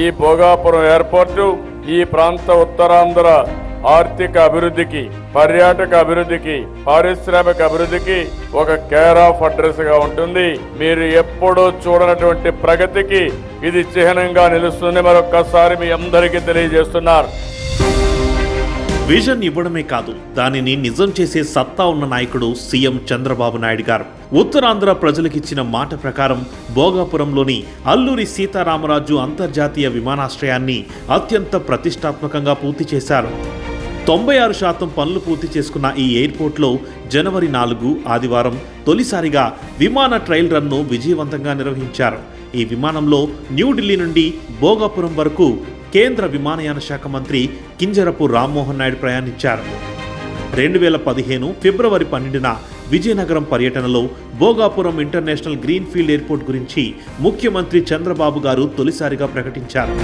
ఈ భోగాపురం ఎయిర్పోర్టు ఈ ప్రాంత ఉత్తరాంధ్ర ఆర్థిక అభివృద్ధికి, పర్యాటక అభివృద్ధికి, పారిశ్రామిక అభివృద్ధికి ఒక కేర్ ఆఫ్ అడ్రస్ గా ఉంటుంది. మీరు ఎప్పుడూ చూడనటువంటి ప్రగతికి ఇది చిహ్నంగా నిలుస్తుంది. మరొక్కసారి మీ అందరికీ తెలియజేస్తున్నారు. విజన్ ఇవ్వడమే కాదు, దానిని నిజం చేసే సత్తా ఉన్న నాయకుడు సీఎం చంద్రబాబు నాయుడు గారు. ఉత్తరాంధ్ర ప్రజలకిచ్చిన మాట ప్రకారం భోగాపురంలోని అల్లూరి సీతారామరాజు అంతర్జాతీయ విమానాశ్రయాన్ని అత్యంత ప్రతిష్టాత్మకంగా పూర్తి చేశారు. 96% పనులు పూర్తి చేసుకున్న ఈ ఎయిర్పోర్ట్లో జనవరి 4 ఆదివారం తొలిసారిగా విమాన ట్రయల్ రన్ను విజయవంతంగా నిర్వహించారు. ఈ విమానంలో న్యూఢిల్లీ నుండి భోగాపురం వరకు కేంద్ర విమానయాన శాఖ మంత్రి కింజరపు రామ్మోహన్ నాయుడు ప్రయాణించారు. 2015 ఫిబ్రవరి 12న విజయనగరం పర్యటనలో భోగాపురం ఇంటర్నేషనల్ గ్రీన్ఫీల్డ్ ఎయిర్పోర్ట్ గురించి ముఖ్యమంత్రి చంద్రబాబు గారు తొలిసారిగా ప్రకటించారు.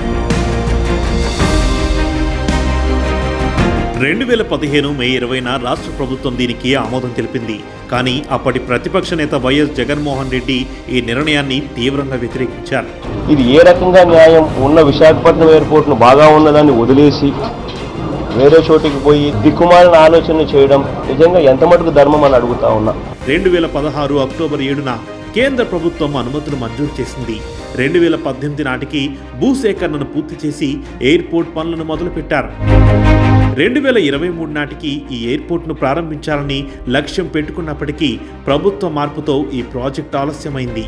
2015 మే 20న రాష్ట్ర ప్రభుత్వం దీనికి ఆమోదం తెలిపింది. కానీ అప్పటి ప్రతిపక్ష నేత వైఎస్ జగన్మోహన్ రెడ్డి ఈ నిర్ణయాన్ని తీవ్రంగా వ్యతిరేకించారు. ఇది ఏ రకంగా న్యాయం? ఉన్న విశాఖపట్నం ఎయిర్పోర్ట్ను బాగా ఉన్నదాన్ని వదిలేసి వేరే చోటికి పోయి దిక్కుమాలిన ఆలోచన చేయడం నిజంగా ఎంత మటుకు ధర్మం అని అడుగుతా ఉన్నా. 2016 అక్టోబర్ 7న కేంద్ర ప్రభుత్వం అనుమతులు మంజూరు చేసింది. 2018 నాటికి భూసేకరణను పూర్తి చేసి ఎయిర్పోర్ట్ పనులను మొదలుపెట్టారు. 2023 నాటికి ఈ ఎయిర్పోర్ట్ను ప్రారంభించాలని లక్ష్యం పెట్టుకున్నప్పటికీ ప్రభుత్వ మార్పుతో ఈ ప్రాజెక్ట్ ఆలస్యమైంది.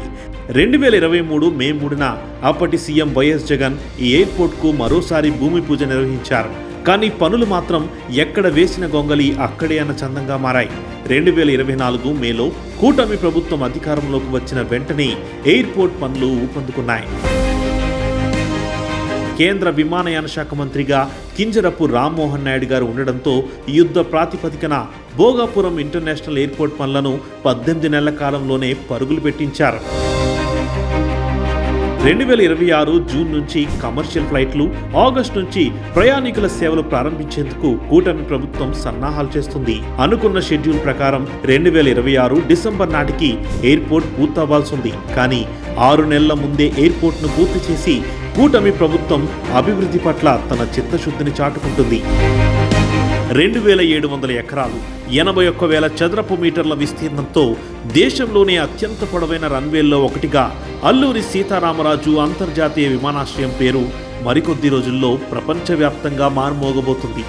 2023 మే 3న అప్పటి సీఎం వైఎస్ జగన్ ఈ ఎయిర్పోర్ట్కు మరోసారి భూమి పూజ నిర్వహించారు. కానీ పనులు మాత్రం ఎక్కడ వేసిన గొంగలి అక్కడే అన్న చందంగా మారాయి. 2024 మేలో కూటమి ప్రభుత్వం అధికారంలోకి వచ్చిన వెంటనే ఎయిర్పోర్ట్ పనులు ఊపందుకున్నాయి. కేంద్ర విమానయాన శాఖ మంత్రిగా కింజరపు రామ్మోహన్ నాయుడు గారు ఉండడంతో యుద్ధ ప్రాతిపదికన భోగాపురం ఇంటర్నేషనల్ ఎయిర్పోర్ట్ పనులను 18 నెలల కాలంలోనే పరుగులు పెట్టించారు. 2026 జూన్ నుంచి కమర్షియల్ ఫ్లైట్లు, ఆగస్టు నుంచి ప్రయాణికుల సేవలు ప్రారంభించేందుకు కూటమి ప్రభుత్వం సన్నాహాలు చేస్తుంది. అనుకున్న షెడ్యూల్ ప్రకారం 2026 డిసెంబర్ నాటికి ఎయిర్పోర్ట్ పూర్తవ్వాల్సింది. కానీ 6 నెలల ముందే ఎయిర్పోర్ట్ను పూర్తి చేసి కూటమి ప్రభుత్వం అభివృద్ధి పట్ల తన చిత్తశుద్ధిని చాటుకుంటుంది. 2700 ఎకరాలు, 81,000 చదరపు మీటర్ల విస్తీర్ణంతో దేశంలోనే అత్యంత పొడవైన రన్వేల్లో ఒకటిగా అల్లూరి సీతారామరాజు అంతర్జాతీయ విమానాశ్రయం పేరు మరికొద్ది రోజుల్లో ప్రపంచవ్యాప్తంగా మారుమోగబోతుంది.